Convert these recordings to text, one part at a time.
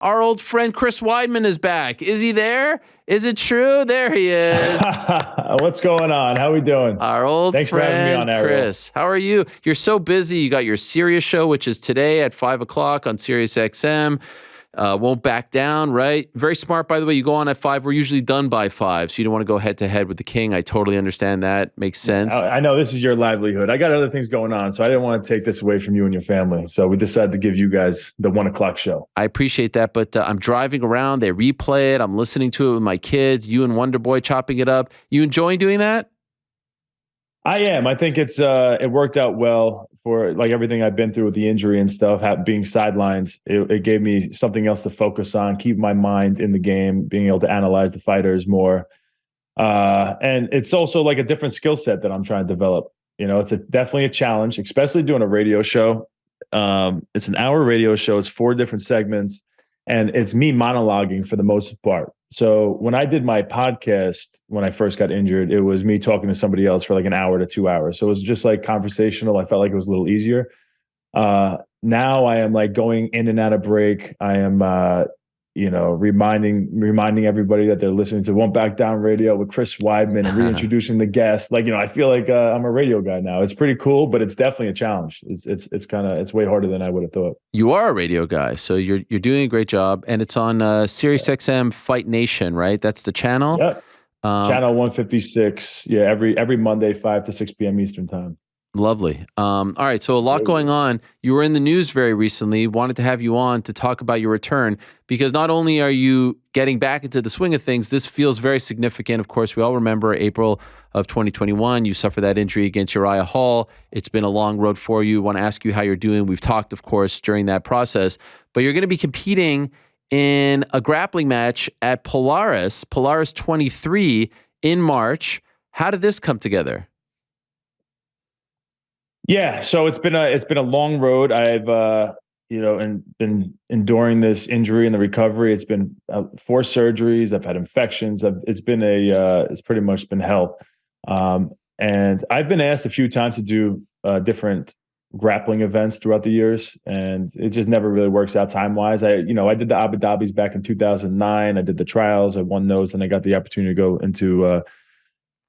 Our old friend Chris Weidman is back. Is he there? Is it true? There he is. What's going on? How we doing? Our old Thanks friend for having me on, Ariel. Chris. How are you? You're so busy. You got your Sirius show, which is today at 5 o'clock on Sirius XM. Won't back down, right? Very smart, by the way. You go on at 5. We're usually done by 5, so you don't want to go head-to-head with the king. I totally understand that. Makes sense. I know this is your livelihood. I got other things going on, so I didn't want to take this away from you and your family. So we decided to give you guys the 1 o'clock show. I appreciate that, but I'm driving around. They replay it. I'm listening to it with my kids. You and Wonder Boy chopping it up. You enjoying doing that? I am. I think it worked out well for like everything I've been through with the injury and stuff, being sidelined. It gave me something else to focus on, keep my mind in the game, being able to analyze the fighters more. And it's also like a different skill set that I'm trying to develop. You know, it's definitely a challenge, especially doing a radio show. It's an hour radio show. It's 4 different segments, and it's me monologuing for the most part. So when I did my podcast, when I first got injured, it was me talking to somebody else for like an hour to 2 hours. So it was just like conversational. I felt like it was a little easier. Now I am like going in and out of break. I am, reminding everybody that they're listening to Won't Back Down Radio with Chris Weidman and reintroducing the guest. Like, I feel like I'm a radio guy now. It's pretty cool, but it's definitely a challenge. It's way harder than I would have thought. You are a radio guy, so you're doing a great job, and it's on Sirius XM Fight Nation, right? That's the channel. Yep. Channel 156. Yeah, every Monday, 5 to 6 p.m. Eastern time. Lovely. All right, so a lot going on. You were in the news very recently. Wanted to have you on to talk about your return, because not only are you getting back into the swing of things, this feels very significant. Of course, we all remember April of 2021, you suffered that injury against Uriah Hall. It's been a long road for you. Want to ask you how you're doing. We've talked, of course, during that process, but you're going to be competing in a grappling match at Polaris 23 in March. How did this come together? Yeah, so it's been a long road. I've been enduring this injury and the recovery. It's been 4 surgeries. I've had infections. It's pretty much been hell. And I've been asked a few times to do different grappling events throughout the years, and it just never really works out time wise. I did the Abu Dhabis back in 2009. I did the trials. I won those, and I got the opportunity to go into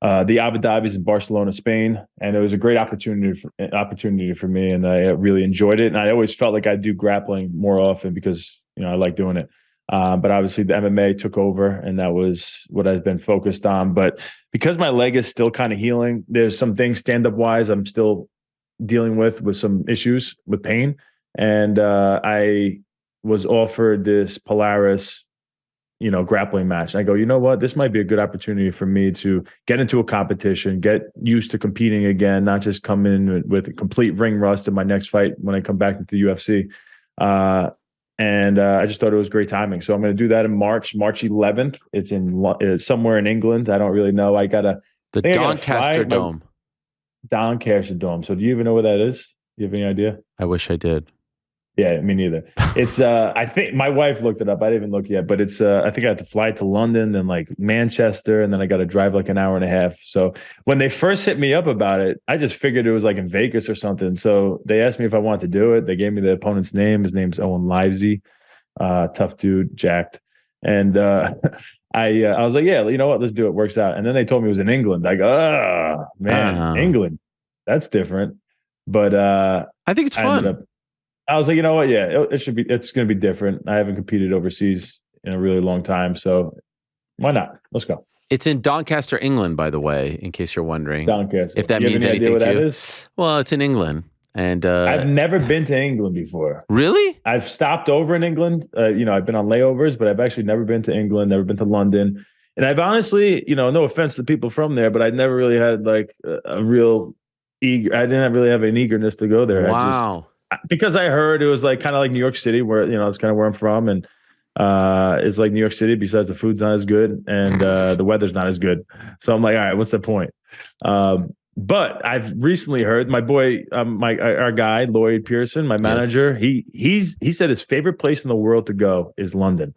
the Abu Dhabis in Barcelona, Spain, and it was a great opportunity for me, and I really enjoyed it. And I always felt like I'd do grappling more often because I like doing it. But obviously, the MMA took over, and that was what I've been focused on. But because my leg is still kind of healing, there's some things stand-up wise I'm still dealing with some issues with pain, and I was offered this Polaris grappling match. And I go, you know what? This might be a good opportunity for me to get into a competition, get used to competing again, not just come in with complete ring rust in my next fight when I come back into the UFC. And I just thought it was great timing. So I'm going to do that in March 11th. It's somewhere in England. I don't really know. The Doncaster Dome. Doncaster Dome. So do you even know where that is? Do you have any idea? I wish I did. Yeah, me neither. It's I think my wife looked it up. I didn't even look yet, but it's I think I have to fly to London, then like Manchester, and then I got to drive like an hour and a half. So when they first hit me up about it, I just figured it was like in Vegas or something. So they asked me if I wanted to do it. They gave me the opponent's name. His name's Owen Livesey, tough dude, jacked. And I was like, yeah, you know what? Let's do it. Works out. And then they told me it was in England. I go, man, England, that's different. But I think it's fun. I was like, you know what? Yeah, it's going to be different. I haven't competed overseas in a really long time. So why not? Let's go. It's in Doncaster, England, by the way, in case you're wondering. Doncaster. If that means anything to you. Well, it's in England. And I've never been to England before. Really? I've stopped over in England. I've been on layovers, but I've actually never been to England, never been to London. And I've honestly, no offense to people from there, but I never really had like a real I didn't really have an eagerness to go there. Wow. Because I heard it was like kind of like New York City, where it's kind of where I'm from, and it's like New York City. Besides, the food's not as good and the weather's not as good. So I'm like, all right, what's the point? But I've recently heard my boy, our guy Lloyd Pearson, my manager. Yes. He said his favorite place in the world to go is London,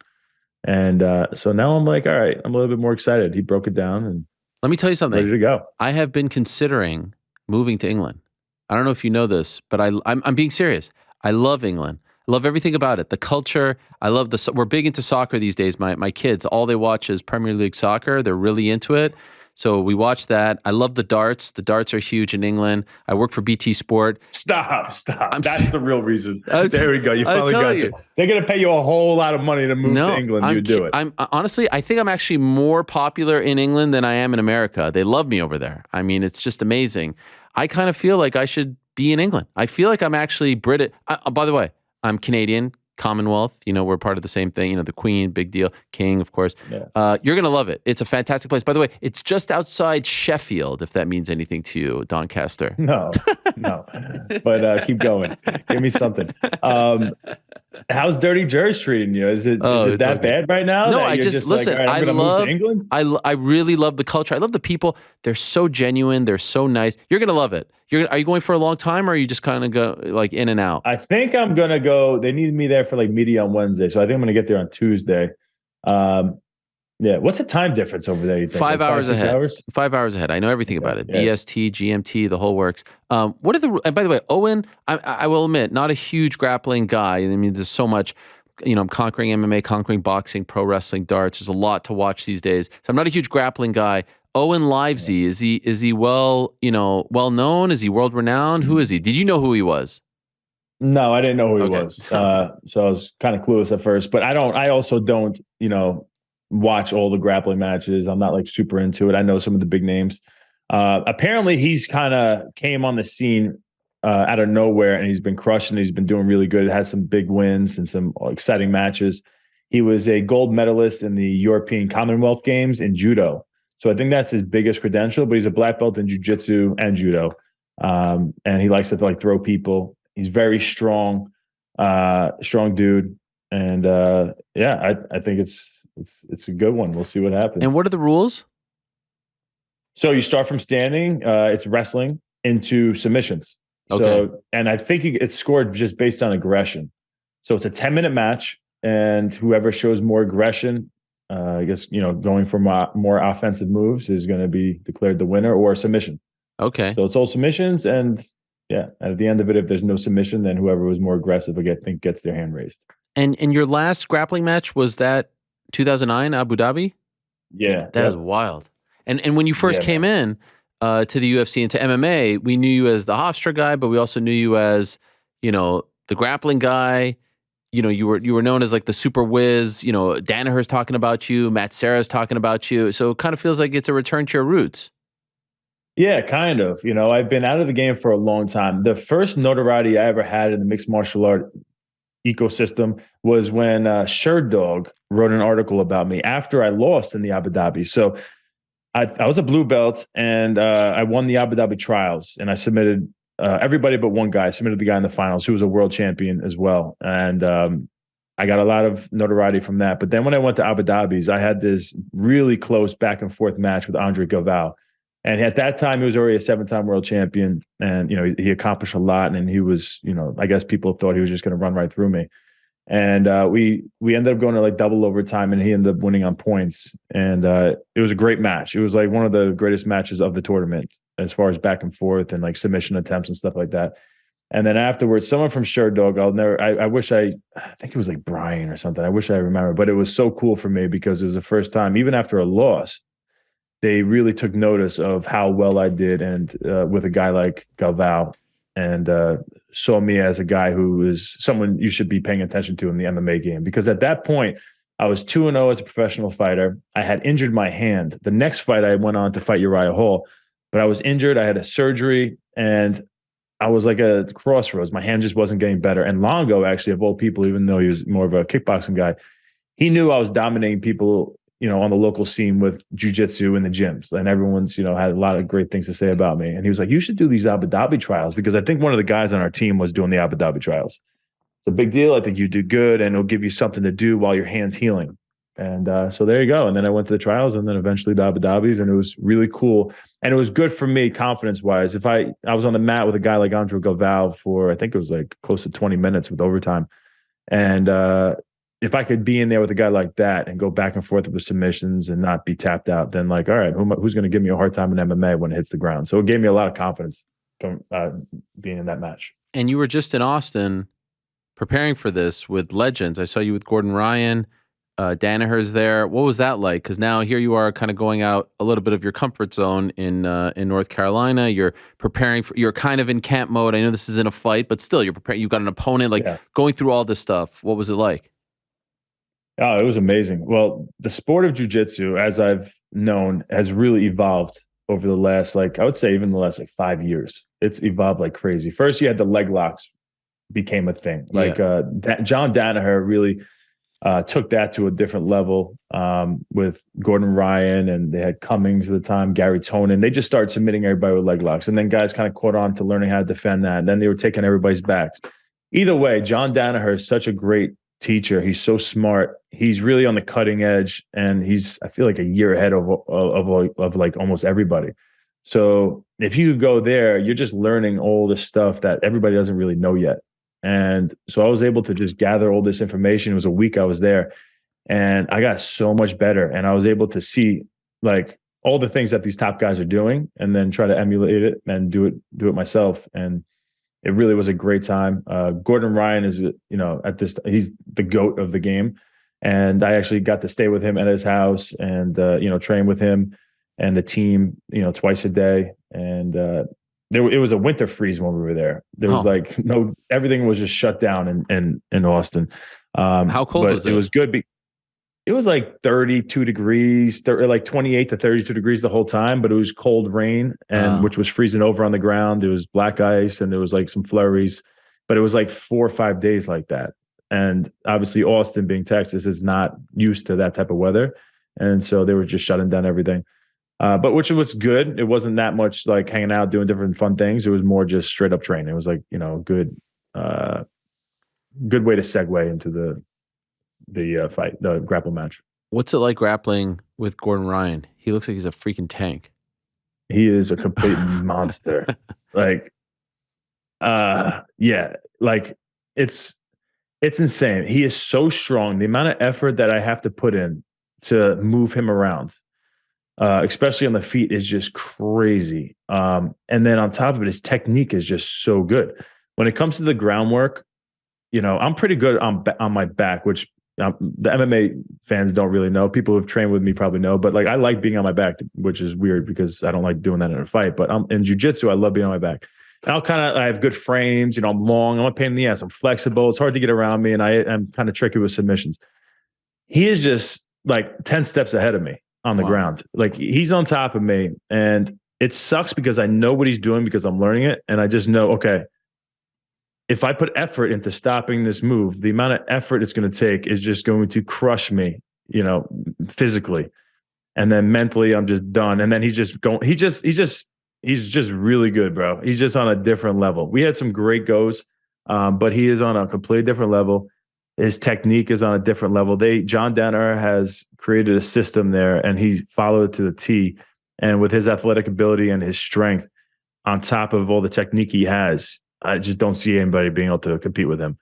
and so now I'm like, all right, I'm a little bit more excited. He broke it down, and let me tell you something. Ready to go. I have been considering moving to England. I don't know if you know this, but I'm being serious. I love England. I love everything about it. The culture. I love we're big into soccer these days. My kids, all they watch is Premier League soccer. They're really into it. So we watch that. I love the darts. The darts are huge in England. I work for BT Sport. Stop. That's the real reason. There we go. You I'll finally tell got you. it. They're going to pay you a whole lot of money to move to England. You do it. I'm honestly, I think I'm actually more popular in England than I am in America. They love me over there. I mean, it's just amazing. I kind of feel like I should be in England. I feel like I'm actually British. By the way, I'm Canadian, Commonwealth. You know, we're part of the same thing. You know, the Queen, big deal. King, of course. Yeah. You're going to love it. It's a fantastic place. By the way, it's just outside Sheffield, if that means anything to you, Doncaster. No. But keep going. Give me something. How's Dirty Jersey treating you? Is it that bad right now? No, that I just listen. Like, right, I'm gonna move to England. I really love the culture. I love the people. They're so genuine. They're so nice. You're gonna love it. Are you going for a long time, or are you just kind of go like in and out? I think I'm gonna go. They need me there for like media on Wednesday, so I think I'm gonna get there on Tuesday. Yeah. What's the time difference over there? You think? 5 hours ahead. 6 hours? 5 hours ahead. I know everything about it. Yes. BST, GMT, the whole works. What are the? And by the way, Owen, I will admit, not a huge grappling guy. I mean, there's so much. You know, I'm conquering MMA, conquering boxing, pro wrestling, darts. There's a lot to watch these days. So I'm not a huge grappling guy. Owen Livesey, is he well known? Is he world renowned? Who is he? Did you know who he was? No, I didn't know who he was. So I was kind of clueless at first. But I also don't, watch all the grappling matches. I'm not like super into it. I know some of the big names. Apparently, he's kind of came on the scene out of nowhere, and he's been crushing. He's been doing really good. Had some big wins and some exciting matches. He was a gold medalist in the European Commonwealth Games in judo. So I think that's his biggest credential. But he's a black belt in jiu-jitsu and judo, and he likes to like throw people. He's very strong, strong dude, and I think it's a good one. We'll see what happens. And what are the rules? So you start from standing. It's wrestling into submissions. Okay. So, and I think it's scored just based on aggression. So it's a 10-minute match, and whoever shows more aggression, I guess, going for more offensive moves is going to be declared the winner or submission. Okay. So it's all submissions, and at the end of it, if there's no submission, then whoever was more aggressive, I think, gets their hand raised. And your last grappling match, was that 2009 Abu Dhabi? Yeah. That is wild. And when you first came in to the UFC and to MMA, we knew you as the Hofstra guy, but we also knew you as, the grappling guy. You were known as like the super whiz. Danaher's talking about you, Matt Serra's talking about you. So it kind of feels like it's a return to your roots. Yeah, kind of. I've been out of the game for a long time. The first notoriety I ever had in the mixed martial art ecosystem was when Sherdog wrote an article about me after I lost in the Abu Dhabi. So I was a blue belt, and I won the Abu Dhabi trials, and I submitted everybody but one guy. I submitted the guy in the finals who was a world champion as well. And I got a lot of notoriety from that. But then when I went to Abu Dhabi's, I had this really close back and forth match with Andre Galvao. And at that time, he was already a 7-time world champion, and he accomplished a lot. And he was, I guess people thought he was just going to run right through me. And we ended up going to like double overtime, and he ended up winning on points. And it was a great match. It was like one of the greatest matches of the tournament as far as back and forth and like submission attempts and stuff like that. And then afterwards, someone from Sherdog, I think it was like Brian or something. I wish I remember, but it was so cool for me because it was the first time, even after a loss, they really took notice of how well I did, and with a guy like Galvao, and saw me as a guy who is someone you should be paying attention to in the MMA game. Because at that point, I was 2-0 as a professional fighter. I had injured my hand. The next fight, I went on to fight Uriah Hall, but I was injured. I had a surgery, and I was like a crossroads. My hand just wasn't getting better. And Longo, actually, of all people, even though he was more of a kickboxing guy, he knew I was dominating people, on the local scene with jiu-jitsu in the gyms, and everyone's, had a lot of great things to say about me. And he was like, you should do these Abu Dhabi trials, because I think one of the guys on our team was doing the Abu Dhabi trials. It's a big deal. I think you do good, and it'll give you something to do while your hand's healing. And so there you go. And then I went to the trials, and then eventually the Abu Dhabis, and it was really cool. And it was good for me confidence-wise. If I was on the mat with a guy like Andre Galvao for, I think it was like close to 20 minutes with overtime. And if I could be in there with a guy like that and go back and forth with submissions and not be tapped out, then like, all right, who's going to give me a hard time in MMA when it hits the ground? So it gave me a lot of confidence being in that match. And you were just in Austin preparing for this with legends. I saw you with Gordon Ryan, Danaher's there. What was that like? Because now here you are, kind of going out a little bit of your comfort zone in North Carolina. You're preparing for. You're kind of in camp mode. I know this isn't a fight, but still, you're preparing. You've got an opponent. Like Yeah. going through all this stuff. What was it like? Oh, it was amazing. Well, the sport of jujitsu, as I've known, has really evolved over the last, like, I would say even the last like 5 years. It's evolved like crazy. First, you had the leg locks became a thing. Like John Danaher really took that to a different level with Gordon Ryan, and they had Cummings at the time, Gary Tonin. They just started submitting everybody with leg locks. And then guys kind of caught on to learning how to defend that. And then they were taking everybody's backs. Either way, John Danaher is such a great teacher. He's so smart. He's really on the cutting edge, and he's, I feel like, a year ahead of like almost everybody. So if you go there, you're just learning all this stuff that everybody doesn't really know yet. And so I was able to just gather all this information. It was a week I was there, and I got so much better. And I was able to see like all the things that these top guys are doing, and then try to emulate it and do it myself. And it really was a great time. Gordon Ryan is, at this, he's the GOAT of the game. And I actually got to stay with him at his house and, train with him and the team, twice a day. And it was a winter freeze when we were there. There was everything was just shut down in Austin. How cold was it? It was good. It was like 32 degrees, like 28 to 32 degrees the whole time, but it was cold rain, and which was freezing over on the ground. There was black ice, and there was like some flurries, but it was like 4 or 5 days like that. And obviously Austin, being Texas, is not used to that type of weather. And so they were just shutting down everything. But which was good. It wasn't that much like hanging out, doing different fun things. It was more just straight up training. It was like, good way to segue into the fight, the grapple match. What's it like grappling with Gordon Ryan? He looks like he's a freaking tank. He is a complete monster. Like, like it's insane. He is so strong. The amount of effort that I have to put in to move him around, especially on the feet, is just crazy. And then on top of it, his technique is just so good. When it comes to the groundwork, I'm pretty good on my back, which the MMA fans don't really know. People who've trained with me probably know, but like I like being on my back, which is weird because I don't like doing that in a fight. But in jiu-jitsu, I love being on my back. And I have good frames. I'm long. I'm a pain in the ass. I'm flexible. It's hard to get around me, and I'm kind of tricky with submissions. He is just like 10 steps ahead of me on the ground. Like he's on top of me, and it sucks because I know what he's doing because I'm learning it, and I just know, okay, if I put effort into stopping this move, the amount of effort it's going to take is just going to crush me, physically. And then mentally, I'm just done. And then he's just really good, bro. He's just on a different level. We had some great goes, but he is on a completely different level. His technique is on a different level. John Danaher has created a system there, and he followed it to the T. And with his athletic ability and his strength, on top of all the technique he has, I just don't see anybody being able to compete with him.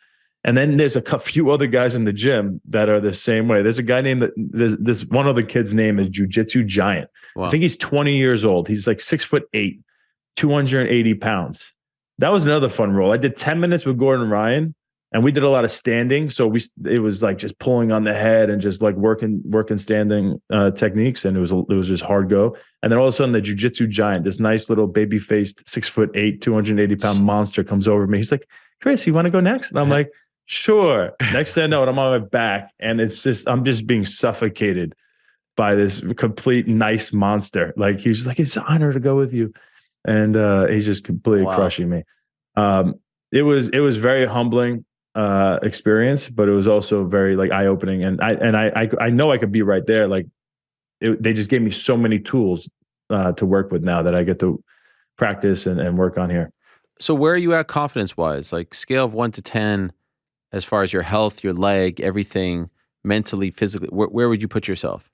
And then there's a few other guys in the gym that are the same way. There's a guy named this one of the kids' name is Jiu-Jitsu Giant. Wow. I think he's 20 years old. He's like 6'8", 280 pounds. That was another fun role. I did 10 minutes with Gordon Ryan, and we did a lot of standing. So it was like just pulling on the head and just like working standing techniques. And it was just hard go. And then all of a sudden the Jiu-Jitsu Giant, this nice little baby-faced 6'8", 280-pound monster comes over me. He's like, Chris, you want to go next? And I'm like, sure. Next thing I know, I'm on my back, and I'm just being suffocated by this complete nice monster. Like he's just like, it's an honor to go with you. And he's just completely crushing me. It was very humbling experience, but it was also very like eye-opening. And I know I could be right there. Like they just gave me so many tools to work with now that I get to practice and work on here. So where are you at confidence-wise? Like scale of 1 to 10, as far as your health, your leg, everything, mentally, physically, where would you put yourself?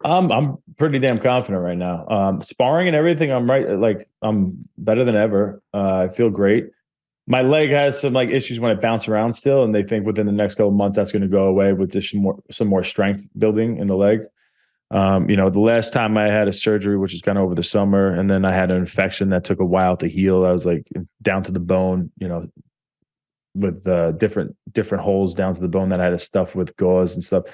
I'm pretty damn confident right now. Sparring and everything, I'm right. Like I'm better than ever. I feel great. My leg has some like issues when I bounce around still, and they think within the next couple of months that's going to go away with just some more strength building in the leg. The last time I had a surgery, which is kind of over the summer, and then I had an infection that took a while to heal. I was like down to the bone, different holes down to the bone that I had to stuff with gauze and stuff.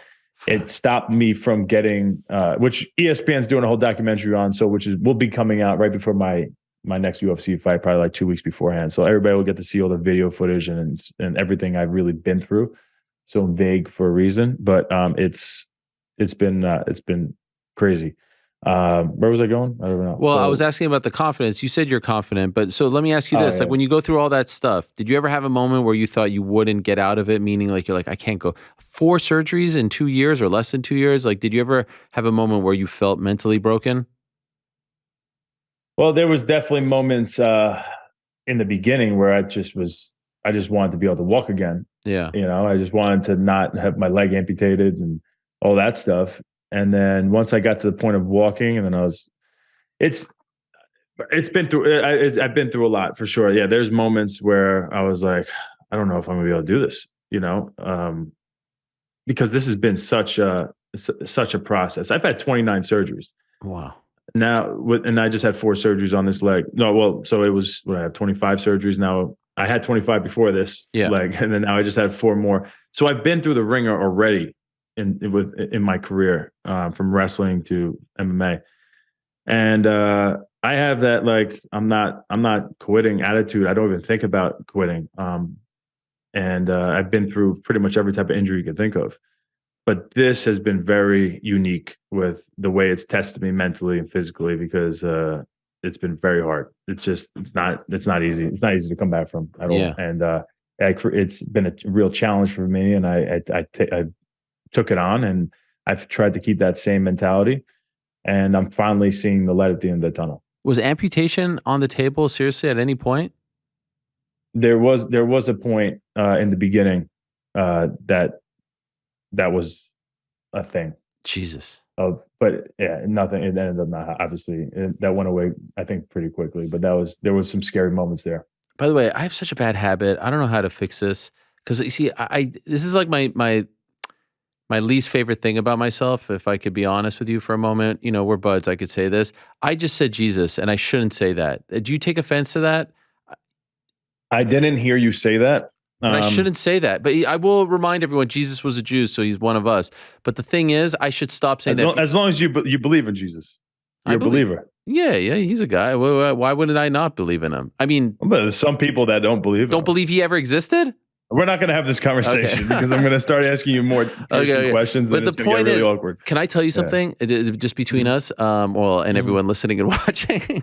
It stopped me from getting, which ESPN's doing a whole documentary on, so will be coming out right before my next UFC fight, probably like 2 weeks beforehand. So everybody will get to see all the video footage and everything I've really been through. So vague for a reason, but it's been crazy. Where was I going? I don't know. Well, I was asking about the confidence. You said you're confident, but so let me ask you this. Like when you go through all that stuff, did you ever have a moment where you thought you wouldn't get out of it? Meaning like, you're like, I can't go 4 surgeries in 2 years or less than 2 years. Like, did you ever have a moment where you felt mentally broken? Well, there was definitely moments in the beginning where I just wanted to be able to walk again. Yeah. I just wanted to not have my leg amputated and all that stuff. And then once I got to the point of walking, and then it's been through, I've been through a lot for sure. Yeah. There's moments where I was like, I don't know if I'm gonna be able to do this, because this has been such a process. I've had 29 surgeries. Wow. Now, and I just had 4 surgeries on this leg. No, well, so it was I have 25 surgeries now. I had 25 before this leg, and then now I just had 4 more. So I've been through the ringer already in my career, from wrestling to MMA, and I have that like I'm not quitting attitude. I don't even think about quitting. And I've been through pretty much every type of injury you can think of. But this has been very unique with the way it's tested me mentally and physically, because it's been very hard. It's not easy. It's not easy to come back from at all. And it's been a real challenge for me, and I took it on, and I've tried to keep that same mentality, and I'm finally seeing the light at the end of the tunnel. Was amputation on the table seriously at any point? There was a point in the beginning that was a thing. Jesus. But yeah, nothing. It ended up not, obviously that went away, I think, pretty quickly, but there was some scary moments there. By the way, I have such a bad habit. I don't know how to fix this, because you see, this is like my least favorite thing about myself. If I could be honest with you for a moment, we're buds. I could say this. I just said Jesus, and I shouldn't say that. Do you take offense to that? I didn't hear you say that. But I shouldn't say that. But I will remind everyone, Jesus was a Jew, so he's one of us. But the thing is, I should stop saying that. As long as you believe in Jesus. You're a believer. Yeah, he's a guy. Why wouldn't I not believe in him? I mean, but there's some people that don't believe he ever existed? We're not going to have this conversation because I'm going to start asking you more questions. But the point is, awkward. Can I tell you something? It is just between us, and everyone listening and watching.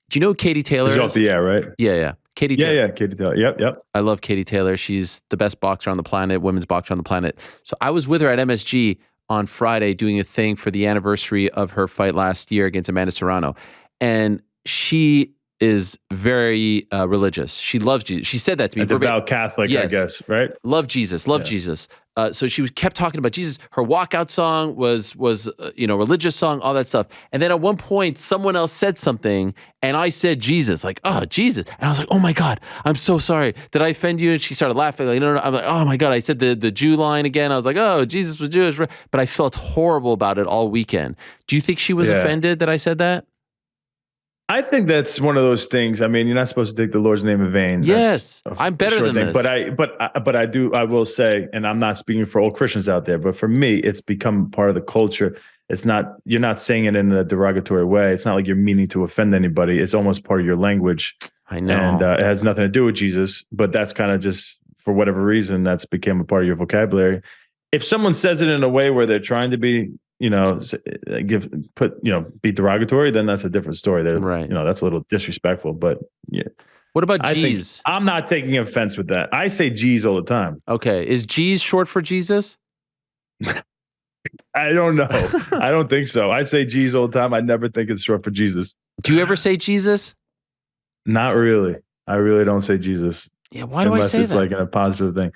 Do you know who Katie Taylor is? Off the air, right? Yeah. Katie Taylor. Yeah, Katie Taylor. Yep. I love Katie Taylor. She's the best boxer on the planet, women's boxer on the planet. So I was with her at MSG on Friday doing a thing for the anniversary of her fight last year against Amanda Serrano. And she is very religious. She loves Jesus. She said that to me. A devout Catholic, yes. I guess, right? Love Jesus. Jesus. So she kept talking about Jesus. Her walkout song was religious song, all that stuff. And then at one point, someone else said something, and I said Jesus, like, oh, Jesus. And I was like, oh my God, I'm so sorry. Did I offend you? And she started laughing. Like, no. I'm like, oh my God. I said the Jew line again. I was like, oh, Jesus was Jewish. But I felt horrible about it all weekend. Do you think she was offended that I said that? I think that's one of those things. I mean, you're not supposed to take the Lord's name in vain. Yes, I'm better than this. But I will say, and I'm not speaking for all Christians out there, but for me, it's become part of the culture. You're not saying it in a derogatory way. It's not like you're meaning to offend anybody. It's almost part of your language. I know. And it has nothing to do with Jesus, but that's kind of just, for whatever reason, that's become a part of your vocabulary. If someone says it in a way where they're trying to be, be derogatory, then that's a different story. Right. That's a little disrespectful, but yeah. What about G's? I'm not taking offense with that. I say G's all the time. Okay. Is G's short for Jesus? I don't know. I don't think so. I say G's all the time. I never think it's short for Jesus. Do you ever say Jesus? Not really. I really don't say Jesus. Yeah. Why do I say that? Unless it's like a positive thing.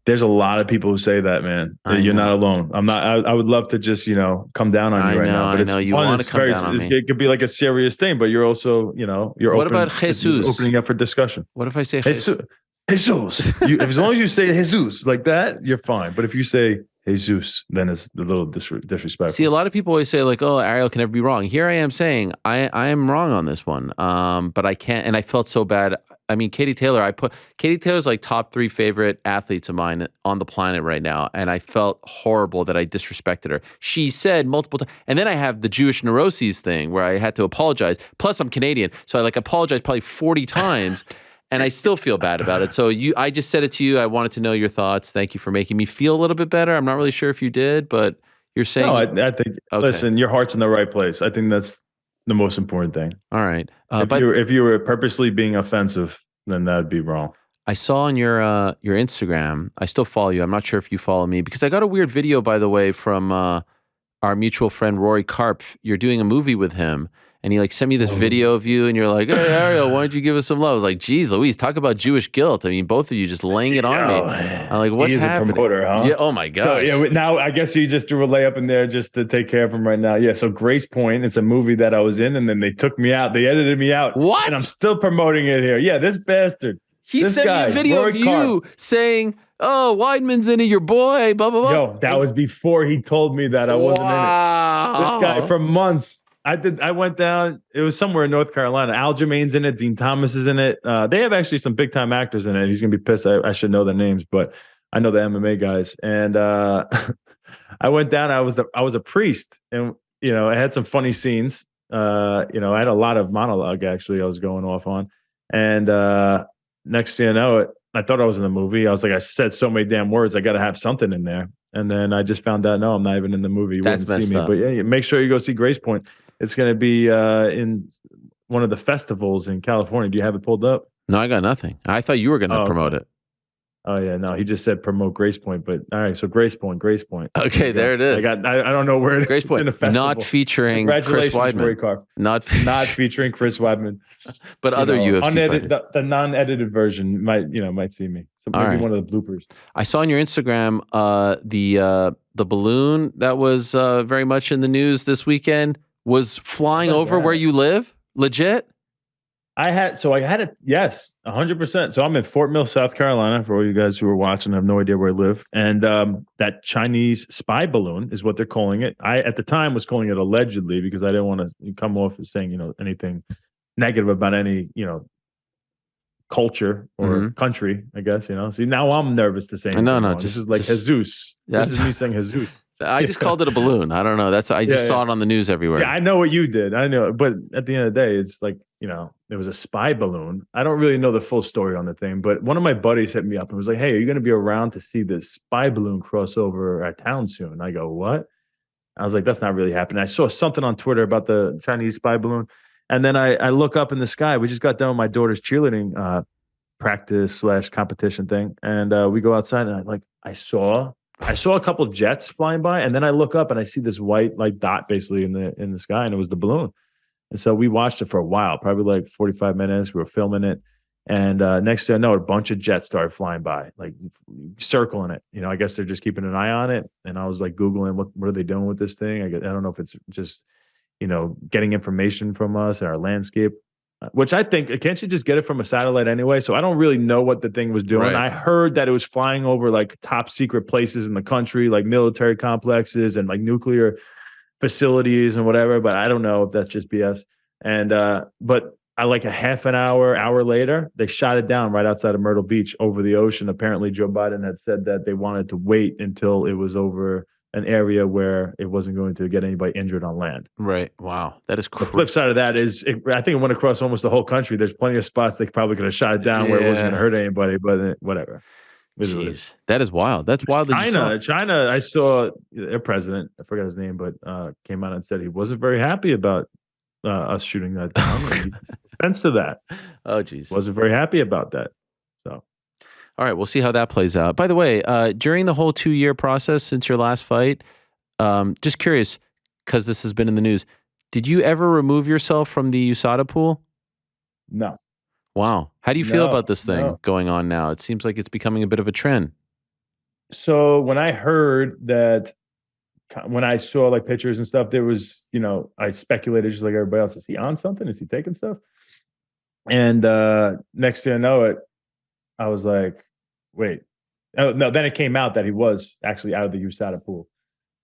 There's a lot of people who say that, man. You're not alone. I'm not. I would love to just, come down on you right now. But I know you want to come down on me. It could be like a serious thing, but you're also, you're what about Jesus? Opening up for discussion. What if I say Jesus? Jesus. As long as you say Jesus like that, you're fine. But if you say Jesus, then it's a little See, disrespectful. a lot of people always say like, "Oh, Ariel can never be wrong." Here I am saying I am wrong on this one, but I can't, and I felt so bad. I mean, Katie Taylor's like top 3 favorite athletes of mine on the planet right now, and I felt horrible that I disrespected her. She said multiple times, and then I have the Jewish neuroses thing where I had to apologize. Plus, I'm Canadian, so I like apologized probably 40 times. And I still feel bad about it. So I just said it to you. I wanted to know your thoughts. Thank you for making me feel a little bit better. I'm not really sure if you did, but you're saying No, I think. okay. Listen, your heart's in the right place. I think that's the most important thing. All right. If you were purposely being offensive, then that'd be wrong. I saw on your Instagram. I still follow you. I'm not sure if you follow me because I got a weird video, by the way, from our mutual friend Rory Karp. You're doing a movie with him, and he like sent me this video of you, and you're like, "Hey Ariel, why don't you give us some love?" I was like, "Geez, Louise, talk about Jewish guilt." I mean, both of you just laying it on me. I'm like, "What's happening?" A promoter, huh? Yeah. Oh my gosh. So yeah, now I guess you just threw a layup in there just to take care of him right now. Yeah. So Grace Point, it's a movie that I was in, and then they took me out. They edited me out. What? And I'm still promoting it here. Yeah, this bastard. He sent me a video of you saying, "Oh, Weidman's in it, your boy." Blah blah blah. Yo, that was before he told me that I wasn't in it. This guy for months. I went down. It was somewhere in North Carolina. Al Jermaine's in it. Dean Thomas is in it. They have actually some big time actors in it. He's gonna be pissed. I should know their names, but I know the MMA guys. And I went down. I was a priest, and I had some funny scenes. I had a lot of monologue actually. I was going off on, and next thing you know, I thought I was in the movie. I was like, I said so many damn words. I got to have something in there. And then I just found out, no, I'm not even in the movie. You That's wouldn't see me. up. But yeah, make sure you go see Grace Point. It's going to be in one of the festivals in California. Do you have it pulled up? No, I got nothing. I thought you were going to promote it. Oh yeah, no, he just said promote Grace Point, but all right, so Grace Point. Okay, there it is. I don't know where it Grace is. Point, In a festival. not featuring Chris Weidman. Not featuring Chris Weidman, but other UFC fighters. The non-edited version might see me. So maybe one of the bloopers. I saw on your Instagram the balloon that was very much in the news this weekend was flying over where you live. Legit. I had it. Yes, 100%. So I'm in Fort Mill, South Carolina. For all you guys who are watching, I have no idea where I live. And that Chinese spy balloon is what they're calling it. I at the time was calling it allegedly because I didn't want to come off as saying anything negative about any culture or country. I guess See, now I'm nervous to say. No. This is like Jesus. This is me saying Jesus. I just called it a balloon. I don't know. I just saw it on the news everywhere. Yeah, I know what you did. I know, but at the end of the day, it's like there was a spy balloon. I don't really know the full story on the thing, but one of my buddies hit me up and was like, "Hey, are you going to be around to see this spy balloon cross over our town soon?" I go, "What?" I was like, "That's not really happening." I saw something on Twitter about the Chinese spy balloon, and then I look up in the sky. We just got done with my daughter's cheerleading practice / competition thing, and we go outside, and I saw a couple of jets flying by, and then I look up and I see this white dot basically in the sky, and it was the balloon. And so we watched it for a while, probably like 45 minutes. We were filming it, and next thing I know, a bunch of jets started flying by, like circling it. I guess they're just keeping an eye on it. And I was like Googling what are they doing with this thing? I don't know if it's just getting information from us and our landscape. Which I think, can't you just get it from a satellite anyway? So I don't really know what the thing was doing. Right. I heard that it was flying over like top secret places in the country, like military complexes and like nuclear facilities and whatever, but I don't know if that's just BS. And but I like a half an hour later, they shot it down right outside of Myrtle Beach over the ocean. Apparently Joe Biden had said that they wanted to wait until it was over an area where it wasn't going to get anybody injured on land. Right. Wow. That is crazy. The flip side of that is, I think it went across almost the whole country. There's plenty of spots they probably could have shot it down where it wasn't going to hurt anybody, but whatever. Jeez, that is wild. That's wild. China, I saw their president, I forgot his name, but came out and said he wasn't very happy about us shooting that down. Offense to that. Oh, geez. Wasn't very happy about that. So. All right, we'll see how that plays out. By the way, during the whole 2-year process since your last fight, just curious, because this has been in the news, did you ever remove yourself from the USADA pool? No. Wow. How do you feel about this thing going on now? It seems like it's becoming a bit of a trend. So when I heard that, when I saw like pictures and stuff, there was, I speculated just like everybody else, is he on something? Is he taking stuff? And next thing I know it, I was like, wait, Oh, no, then it came out that he was actually out of the USADA pool.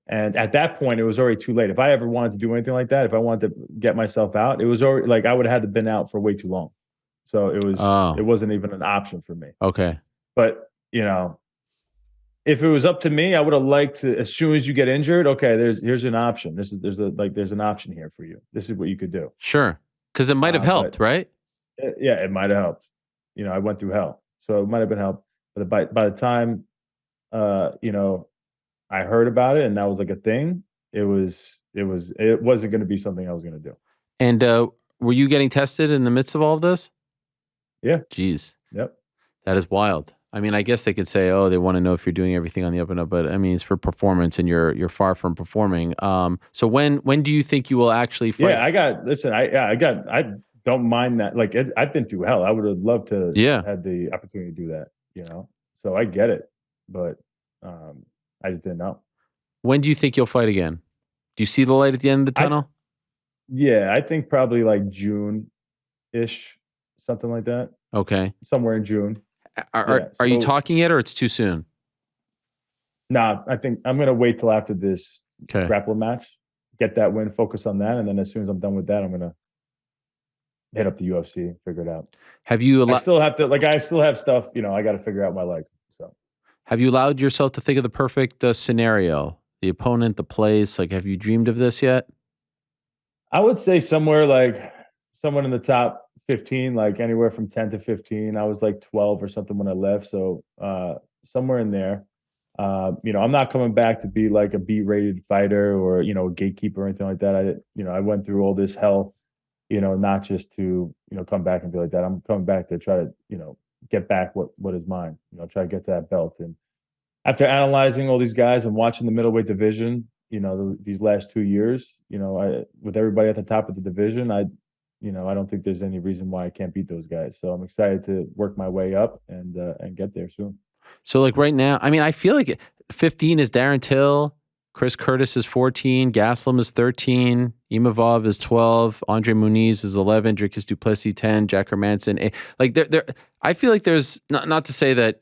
And at that point, it was already too late. If I ever wanted to do anything like that, if I wanted to get myself out, it was already like I would have had to been out for way too long. So it Oh, wasn't even an option for me. okay. But if it was up to me, I would have liked to. As soon as you get injured, okay, here's an option. There's an option here for you. This is what you could do. Sure. Because it might have helped, But right? yeah, it might have helped. I went through hell, so it might have been help. But by the time I heard about it and that was like a thing, it wasn't going to be something I was going to do. And were you getting tested in the midst of all of this? Yeah. Jeez, Yep. that is wild. I mean, I guess they could say, "Oh, they want to know if you're doing everything on the up and up," but I mean, it's for performance, and you're far from performing. So when do you think you will actually fight? Yeah, I don't mind that. Like I've been through hell. I would have loved to Yeah. had the opportunity to do that. So I get it, but I just didn't know. When do you think you'll fight again? Do you see the light at the end of the I tunnel? Yeah, I think probably like June-ish, something like that. Okay. Somewhere in June. Are Yeah. are you So talking yet, or it's too soon? nah, I think I'm gonna wait till after this Okay. grappling match, get that win, focus on that, and then as soon as I'm done with that, I'm gonna hit up the UFC, figure it out. Have you I allowed still have to I still have stuff, I got to figure out my leg. So Have you allowed yourself to think of the perfect scenario? The opponent, the place. Like, have you dreamed of this yet? I would say somewhere like someone in the top 15, like anywhere from 10 to 15. I was like 12 or something when I left. So somewhere in there. I'm not coming back to be like a B-rated fighter or, a gatekeeper or anything like that. I went through all this hell, not just to, come back and be like that. I'm coming back to try to, get back what is mine, try to get to that belt. And after analyzing all these guys and watching the middleweight division, these last 2 years, with everybody at the top of the division, I don't think there's any reason why I can't beat those guys. So I'm excited to work my way up and get there soon. So, like right now, I mean, I feel like 15 is Darren Till, Chris Curtis is 14, Gaslam is 13, Imavov is 12, Andre Muniz is 11, Dricus Duplessis 10, Jack Hermanson 8. Like there, I feel like there's not to say that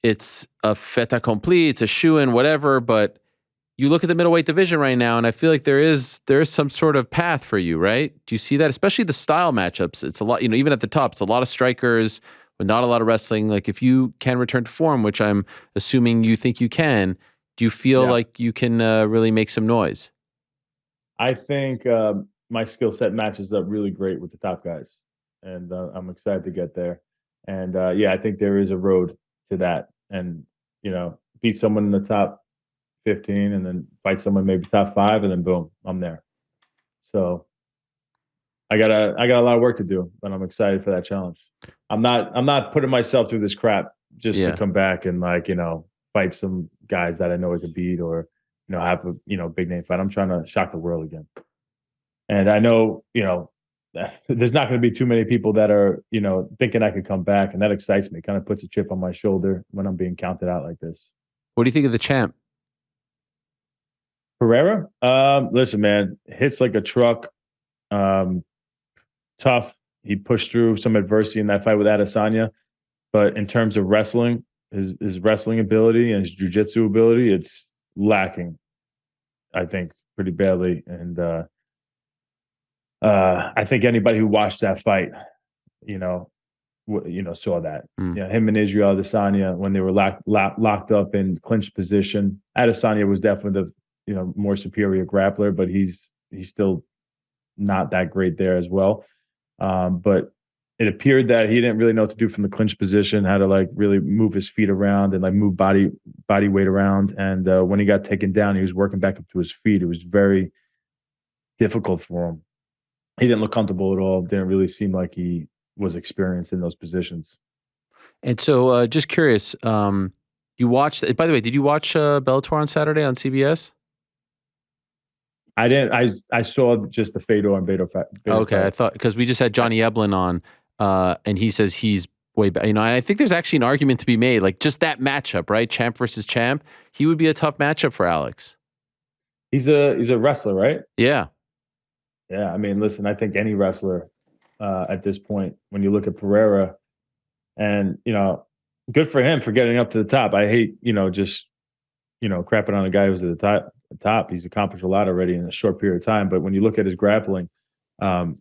it's a fait accompli, it's a shoe-in, whatever, but you look at the middleweight division right now, and I feel like there is some sort of path for you, right? Do you see that? Especially the style matchups. It's a lot, even at the top, it's a lot of strikers, but not a lot of wrestling. Like if you can return to form, which I'm assuming you think you can, do you feel Yeah. like you can really make some noise? I think my skill set matches up really great with the top guys, and I'm excited to get there. And yeah, I think there is a road to that, and beat someone in the top 15, and then fight someone maybe top 5, and then boom, I'm there. So I got a lot of work to do, but I'm excited for that challenge. I'm not putting myself through this crap just to Yeah. come back and fight some guys that I know I could beat or have a big name fight. I'm trying to shock the world again. And I know, there's not going to be too many people that are, thinking I could come back. And that excites me. Kind of puts a chip on my shoulder when I'm being counted out like this. What do you think of the champ? Pereira, listen, man, hits like a truck. Um, Tough. He pushed through some adversity in that fight with Adesanya. But in terms of wrestling, his wrestling ability and his jujitsu ability, it's lacking, I think, pretty badly. And I think anybody who watched that fight, you know, saw that. Mm. Him and Israel Adesanya when they were locked up in clinch position. Adesanya was definitely the more superior grappler, but he's still not that great there as well. But it appeared that he didn't really know what to do from the clinch position, how to really move his feet around and move body weight around. And when he got taken down, he was working back up to his feet. It was very difficult for him. He didn't look comfortable at all. Didn't really seem like he was experienced in those positions. And so, just curious, you watched, by the way, did you watch Bellator on Saturday on CBS? I didn't. I saw just the Fedor and Beto Okay, I fight. thought because we just had Johnny Eblin on, and he says he's way better. And I think there's actually an argument to be made, like just that matchup, right? Champ versus champ. He would be a tough matchup for Alex. He's a wrestler, right? Yeah. Yeah. I mean, listen. I think any wrestler at this point, when you look at Pereira, and good for him for getting up to the top. I hate, just crapping on a guy who's at the top. He's accomplished a lot already in a short period of time. But when you look at his grappling, um,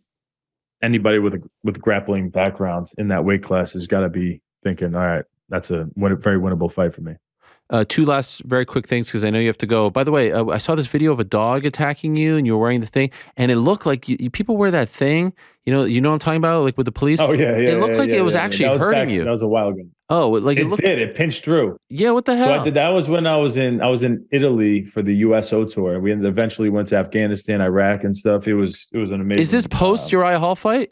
anybody with grappling background in that weight class has got to be thinking, all right, that's a very winnable fight for me. Two last very quick things because I know you have to go. By the way, I saw this video of a dog attacking you, and you were wearing the thing, and it looked like people wear that thing. You know what I'm talking about, like with the police. Oh yeah, yeah. It looked like it was actually hurting you. That was a while ago. Oh, like It pinched through. Yeah, what the hell? So that was when I was in Italy for the USO tour. We eventually went to Afghanistan, Iraq, and stuff. It was an amazing. Is this post Uriah Hall fight?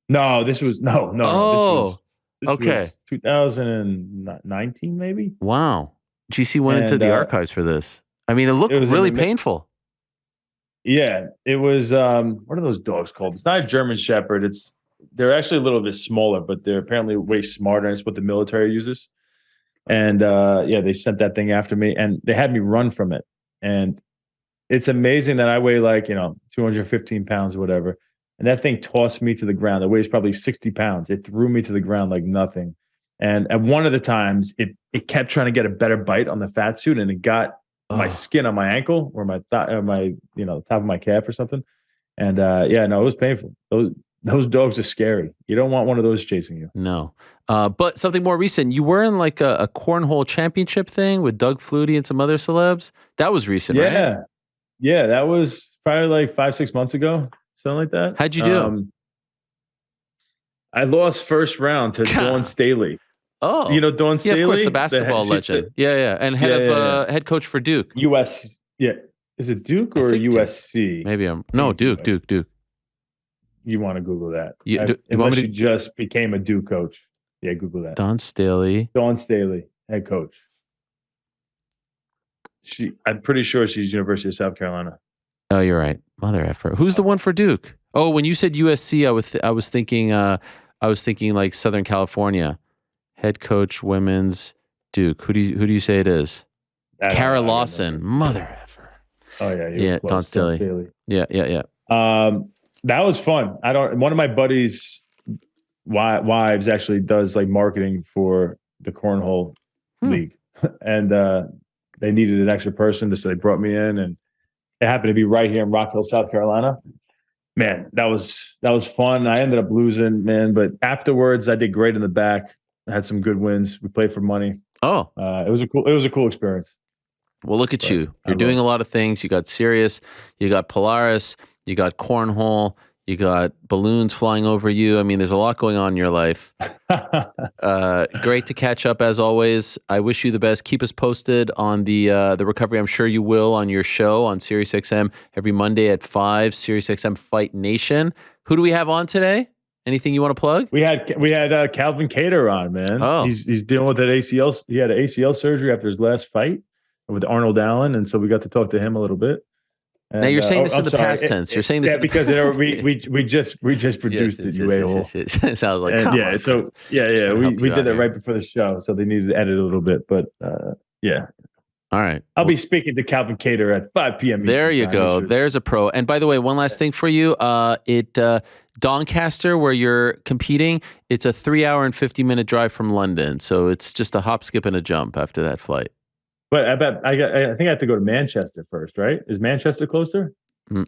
No, this was no. Oh, this okay. was 2019, maybe. Wow. GC went into the archives for this. I mean, it looked really painful. Yeah, it was. What are those dogs called? It's not a German Shepherd. They're actually a little bit smaller, but they're apparently way smarter. And it's what the military uses. And they sent that thing after me, and they had me run from it. And it's amazing that I weigh 215 pounds or whatever. And that thing tossed me to the ground. It weighs probably 60 pounds. It threw me to the ground like nothing. And at one of the times, it kept trying to get a better bite on the fat suit, and it got my skin on my ankle or my top of my calf or something. And it was painful. Those dogs are scary. You don't want one of those chasing you. No. But something more recent, you were in like a cornhole championship thing with Doug Flutie and some other celebs. That was recent, right? Yeah, that was probably like 5-6 months ago. Something like that. How'd you do? I lost first round to Dawn Staley. Oh, you know Dawn Staley? Yeah, of course, the basketball legend. And head coach for Duke. US. Yeah, is it Duke or USC? Maybe Duke. You want to Google that? Unless she just became a Duke coach. Yeah, Google that. Dawn Staley, head coach. I'm pretty sure she's University of South Carolina. Oh, you're right. Mother effer. Who's the one for Duke? Oh, when you said USC, I was thinking like Southern California. Head coach women's Duke. Who do you say it is? Kara Lawson. Mother effer. Oh yeah. Yeah. Dawn Staley. Yeah. That was fun. One of my buddies' wives actually does like marketing for the cornhole league, and they needed an extra person, so they brought me in, and it happened to be right here in Rock Hill, South Carolina. Man, that was fun. I ended up losing, man, but afterwards I did great in the back. I had some good wins. We played for money. Oh, it was a cool experience. Well, look at you. You're doing a lot of things. You got Sirius, you got Polaris, you got cornhole, you got balloons flying over you. I mean, there's a lot going on in your life. Great to catch up as always. I wish you the best. Keep us posted on the recovery. I'm sure you will on your show on SiriusXM every Monday at 5, SiriusXM Fight Nation. Who do we have on today? Anything you want to plug? We had Calvin Kattar on, man. Oh. He's dealing with an ACL. He had an ACL surgery after his last fight with Arnold Allen, and so we got to talk to him a little bit. And, now you're saying this in the past tense. You're saying this because we just produced it. You a-hole. It sounds like we did it right before the show, so they needed to edit a little bit, but yeah. All right. I'll be speaking to Calvin Kattar at 5 p.m. There you go. There's a pro. And by the way, one last thing for you. Doncaster, where you're competing, it's a 3-hour and 50-minute drive from London. So it's just a hop, skip, and a jump after that flight. But I think I have to go to Manchester first, right? Is Manchester closer?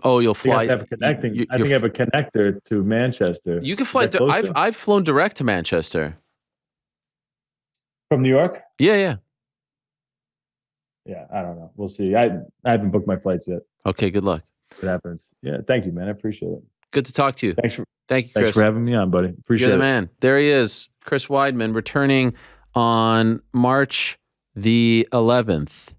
Oh, you'll fly. I think I have a connector to Manchester. You can fly. I've flown direct to Manchester. From New York? Yeah. Yeah, I don't know. We'll see. I haven't booked my flights yet. Okay, good luck. It happens. Yeah, thank you, man. I appreciate it. Good to talk to you. Thank you, Chris. Thanks for having me on, buddy. Appreciate it. You're the man. There he is, Chris Weidman, returning on March the 11th.